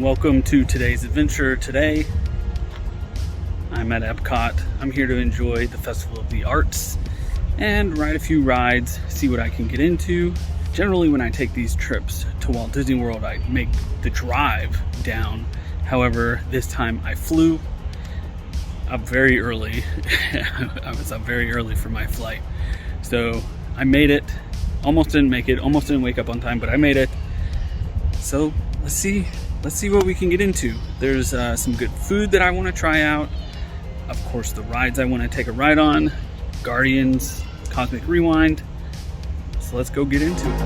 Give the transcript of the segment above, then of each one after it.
welcome to today's adventure. Today, I'm at EPCOT. I'm here to enjoy the Festival of the Arts and ride a few rides, see what I can get into. Generally, when I take these trips to Walt Disney World, I make the drive down. However, this time I flew up very early. I was up very early for my flight. So I made it. Almost didn't make it, almost didn't wake up on time, but I made it. So let's see what we can get into. There's some good food that I want to try out. Of course, the rides I want to take a ride on. Guardians, Cosmic Rewind. So let's go get into it.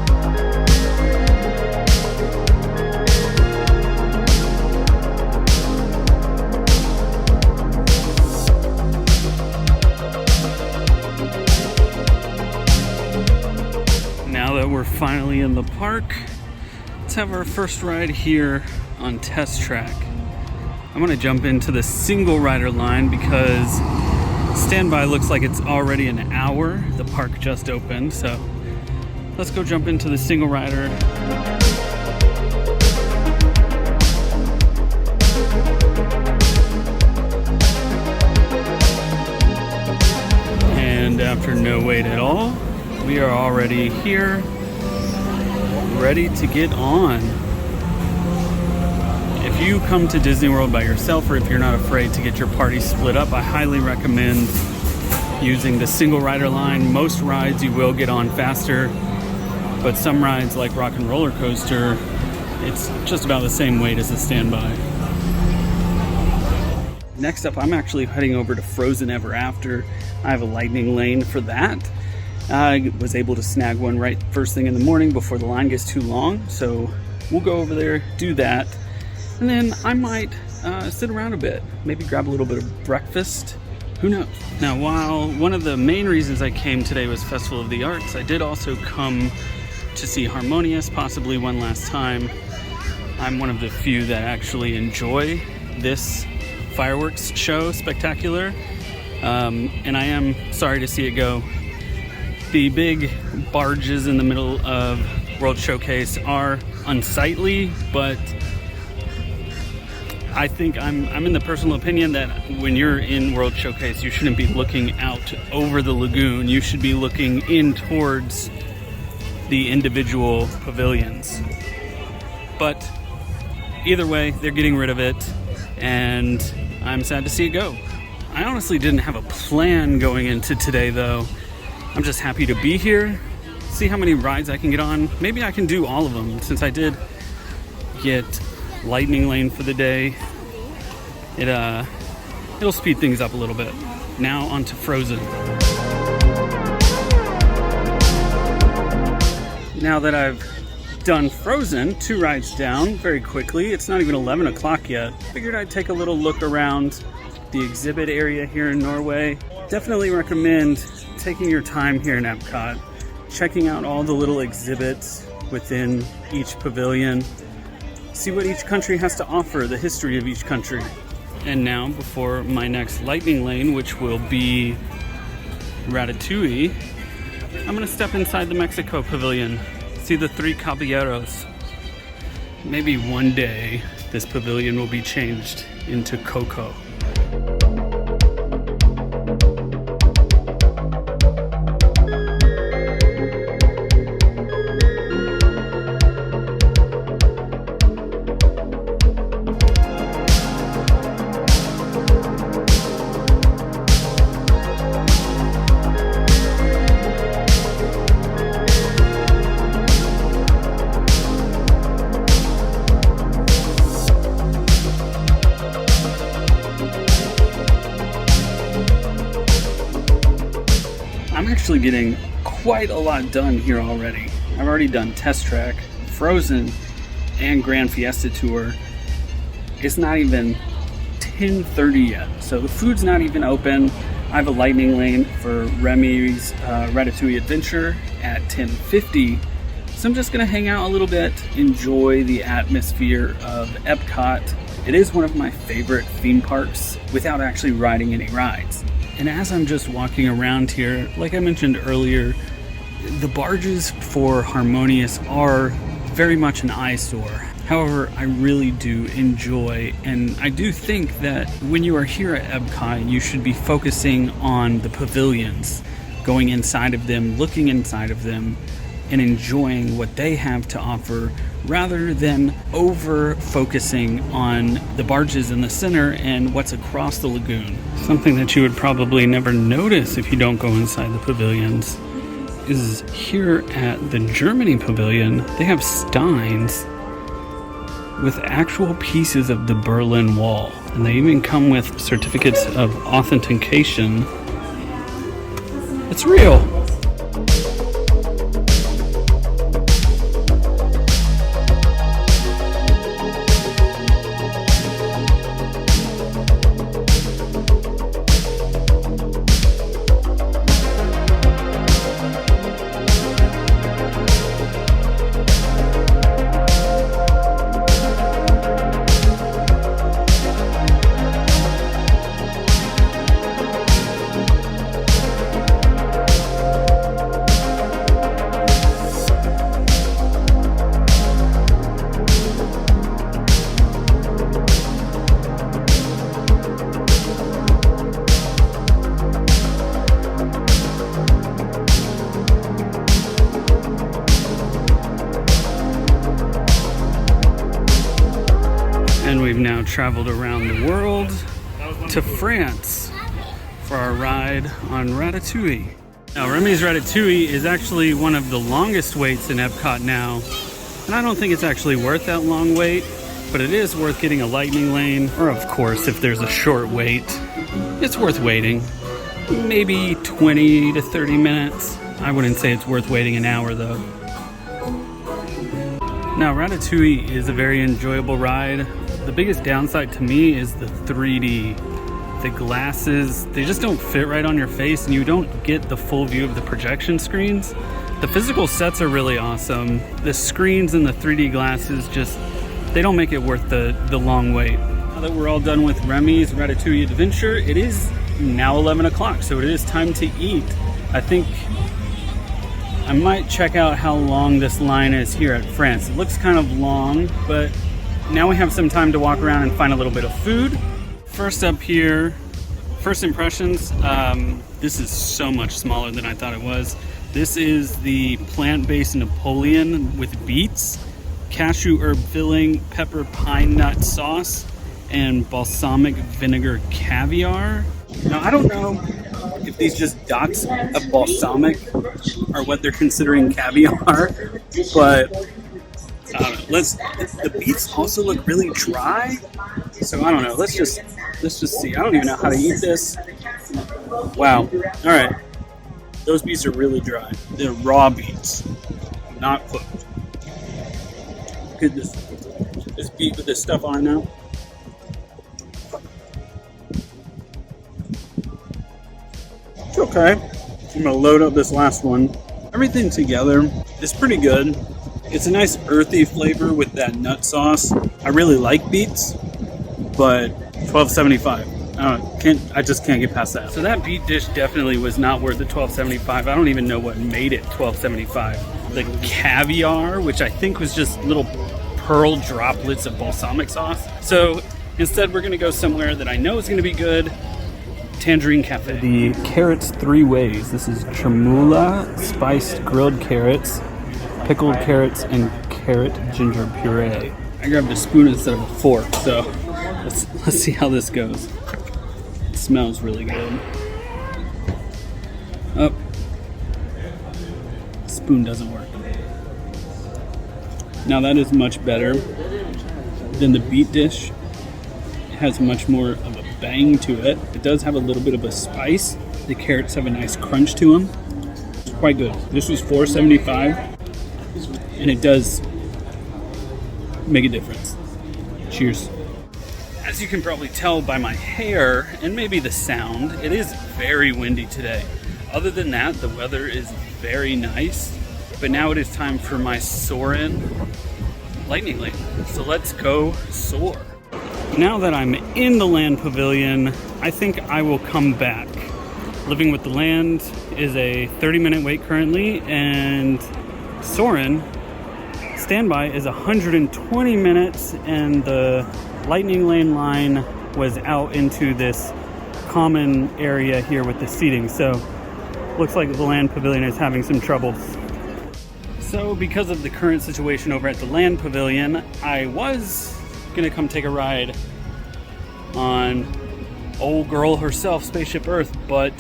Now that we're finally in the park, let's have our first ride here on Test Track. I'm gonna jump into the single rider line because standby looks like it's already an hour. The park just opened, so let's go jump into the single rider. And after no wait at all, we are already here, ready to get on. If you come to Disney World by yourself, or if you're not afraid to get your party split up, I highly recommend using the single rider line. Most rides you will get on faster, but some rides like Rock and Roller Coaster, it's just about the same weight as the standby. Next up, I'm actually heading over to Frozen Ever After. I have a lightning lane for that. I was able to snag one right first thing in the morning before the line gets too long, so we'll go over there, do that, and then I might sit around a bit, maybe grab a little bit of breakfast, who knows. Now, while one of the main reasons I came today was Festival of the Arts, I did also come to see Harmonious, possibly one last time. I'm one of the few that actually enjoy this fireworks show spectacular, and I am sorry to see it go. The big barges in the middle of World Showcase are unsightly, but I think I'm in the personal opinion that when you're in World Showcase, you shouldn't be looking out over the lagoon. You should be looking in towards the individual pavilions. But either way, they're getting rid of it, and I'm sad to see it go. I honestly didn't have a plan going into today, though. I'm just happy to be here, see how many rides I can get on. Maybe I can do all of them, since I did get lightning lane for the day. It'll speed things up a little bit. Now onto Frozen. Now that I've done Frozen, 2 rides down very quickly. It's not even 11 o'clock yet. Figured I'd take a little look around the exhibit area here in Norway. Definitely recommend taking your time here in EPCOT, checking out all the little exhibits within each pavilion, see what each country has to offer, the history of each country. And now, before my next lightning lane, which will be Ratatouille, I'm gonna step inside the Mexico pavilion, see the 3 caballeros. Maybe one day this pavilion will be changed into Coco. I'm actually getting quite a lot done here already. I've already done Test Track, Frozen, and Grand Fiesta Tour. It's not even 10:30 yet, so the food's not even open. I have a lightning lane for Remy's Ratatouille Adventure at 10:50, so I'm just gonna hang out a little bit, enjoy the atmosphere of EPCOT. It is one of my favorite theme parks without actually riding any rides. And as I'm just walking around here, like I mentioned earlier, the barges for Harmonious are very much an eyesore. However, I really do enjoy, and I do think that when you are here at EPCOT, you should be focusing on the pavilions, going inside of them, looking inside of them, and enjoying what they have to offer, rather than over focusing on the barges in the center and what's across the lagoon. Something that you would probably never notice if you don't go inside the pavilions is here at the Germany pavilion, they have steins with actual pieces of the Berlin Wall, and they even come with certificates of authentication. It's real. And we've now traveled around the world to France for our ride on Ratatouille. Now, Remy's Ratatouille is actually one of the longest waits in EPCOT now. And I don't think it's actually worth that long wait, but it is worth getting a lightning lane. Or of course, if there's a short wait, it's worth waiting. Maybe 20 to 30 minutes. I wouldn't say it's worth waiting an hour though. Now, Ratatouille is a very enjoyable ride. The biggest downside to me is the 3D. The glasses, they just don't fit right on your face, and you don't get the full view of the projection screens. The physical sets are really awesome. The screens and the 3D glasses just, they don't make it worth the long wait. Now that we're all done with Remy's Ratatouille adventure, it is now 11 o'clock, so it is time to eat. I think I might check out how long this line is here at France. It looks kind of long, but now we have some time to walk around and find a little bit of food. First up here, first impressions, this is so much smaller than I thought it was. This is the plant-based Napoleon with beets, cashew herb filling, pepper pine nut sauce, and balsamic vinegar caviar. Now, I don't know if these just dots of balsamic are what they're considering caviar, but the beets also look really dry, so I don't know. Let's just see. I don't even know how to eat this. Wow. All right. Those beets are really dry. They're raw beets, not cooked. Look at this beet with this stuff on it now. It's okay. I'm gonna load up this last one. Everything together is pretty good. It's a nice earthy flavor with that nut sauce. I really like beets, but $12.75. I just can't get past that. So that beet dish definitely was not worth the $12.75. I don't even know what made it $12.75. The caviar, which I think was just little pearl droplets of balsamic sauce. So instead, we're gonna go somewhere that I know is gonna be good. Tangerine Cafe. The carrots 3 ways. This is chermoula, spiced grilled carrots, pickled carrots, and carrot ginger puree. I grabbed a spoon instead of a fork, so let's see how this goes. It smells really good. Oh, spoon doesn't work. Now that is much better than the beet dish. It has much more of a bang to it. It does have a little bit of a spice. The carrots have a nice crunch to them. It's quite good. This was $4.75. And it does make a difference. Cheers. As you can probably tell by my hair and maybe the sound, it is very windy today. Other than that, the weather is very nice. But now it is time for my Soarin lightning lane. So let's go soar. Now that I'm in the land pavilion, I think I will come back. Living with the Land is a 30-minute wait currently, and Soarin standby is 120 minutes, and the lightning lane line was out into this common area here with the seating. So looks like the land pavilion is having some troubles. So because of the current situation over at the land pavilion, I was gonna come take a ride on old girl herself, Spaceship Earth, but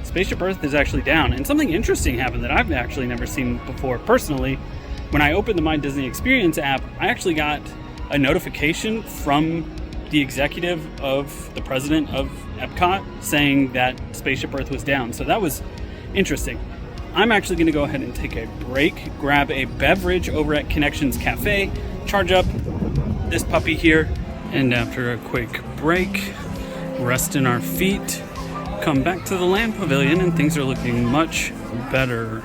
Spaceship Earth is actually down. And something interesting happened that I've actually never seen before personally. When I opened the My Disney Experience app, I actually got a notification from the executive of the president of EPCOT saying that Spaceship Earth was down. So that was interesting. I'm actually going to go ahead and take a break, grab a beverage over at Connections Cafe, charge up this puppy here, and after a quick break, rest in our feet, come back to the land pavilion, and things are looking much better.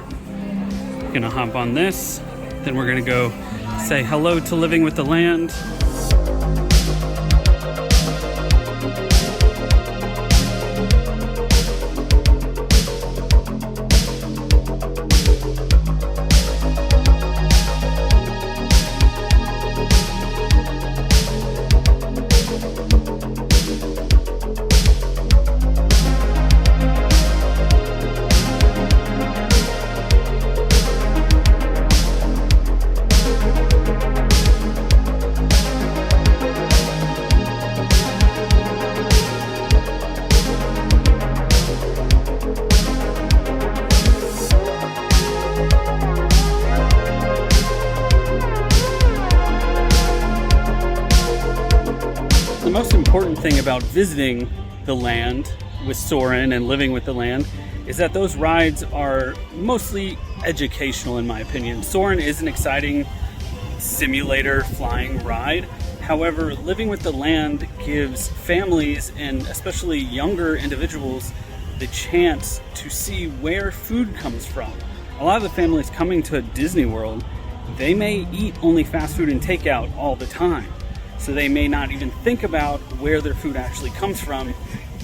Gonna hop on this, then we're gonna go say hello to Living with the Land. The most important thing about visiting the land with Soarin and Living with the Land is that those rides are mostly educational, in my opinion. Soarin is an exciting simulator flying ride. However, Living with the Land gives families, and especially younger individuals, the chance to see where food comes from. A lot of the families coming to Disney World, they may eat only fast food and takeout all the time. So they may not even think about where their food actually comes from.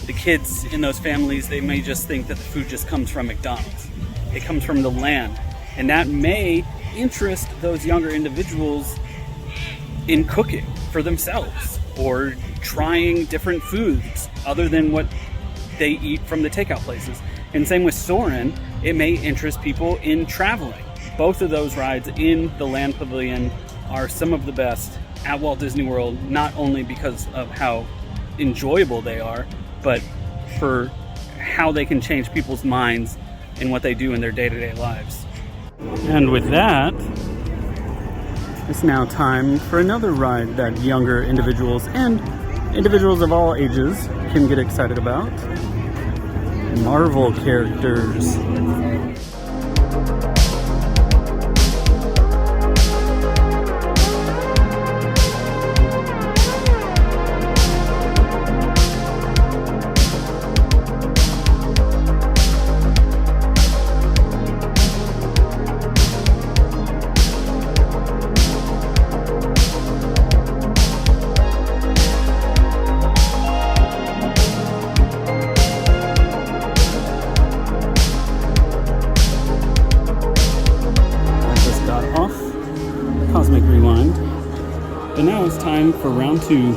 The kids in those families, they may just think that the food just comes from McDonald's. It comes from the land. And that may interest those younger individuals in cooking for themselves or trying different foods other than what they eat from the takeout places. And same with Soarin, it may interest people in traveling. Both of those rides in the land pavilion are some of the best at Walt Disney World, not only because of how enjoyable they are, but for how they can change people's minds in what they do in their day-to-day lives. And with that, it's now time for another ride that younger individuals and individuals of all ages can get excited about. Marvel characters. Cosmic Rewind. But now it's time for round 2.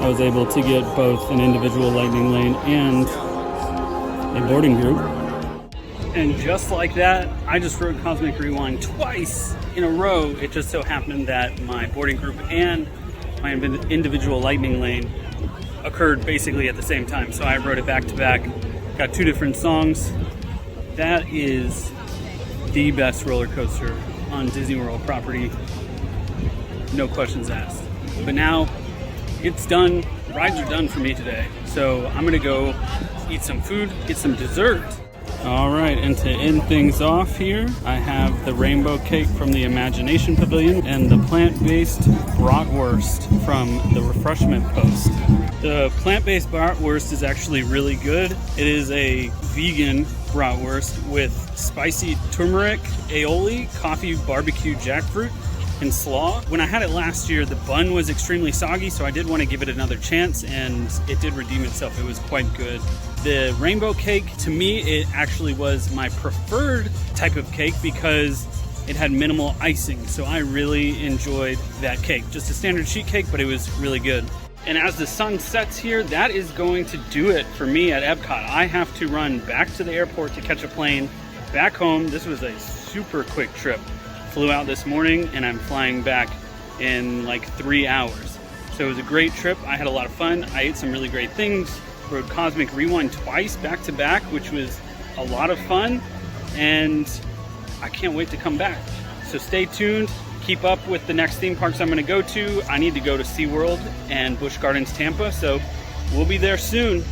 I was able to get both an individual lightning lane and a boarding group. And just like that, I just rode Cosmic Rewind twice in a row. It just so happened that my boarding group and my individual lightning lane occurred basically at the same time. So I rode it back to back, got 2 different songs. That is the best roller coaster on Disney World property, no questions asked. But now it's done, rides are done for me today. So I'm gonna go eat some food, get some dessert. All right, and to end things off here, I have the rainbow cake from the Imagination Pavilion and the plant-based bratwurst from the refreshment post. The plant-based bratwurst is actually really good. It is a vegan bratwurst with spicy turmeric, aioli, coffee, barbecue, jackfruit, and slaw. When I had it last year, the bun was extremely soggy, so I did want to give it another chance, and it did redeem itself. It was quite good. The rainbow cake, to me, it actually was my preferred type of cake because it had minimal icing, so I really enjoyed that cake. Just a standard sheet cake, but it was really good. And as the sun sets here, that is going to do it for me at EPCOT. I have to run back to the airport to catch a plane back home. This was a super quick trip. Flew out this morning and I'm flying back in like 3 hours. So it was a great trip. I had a lot of fun. I ate some really great things. Rode Cosmic Rewind twice back to back, which was a lot of fun. And I can't wait to come back. So stay tuned. Keep up with the next theme parks I'm going to go to. I need to go to SeaWorld and Busch Gardens Tampa, so we'll be there soon.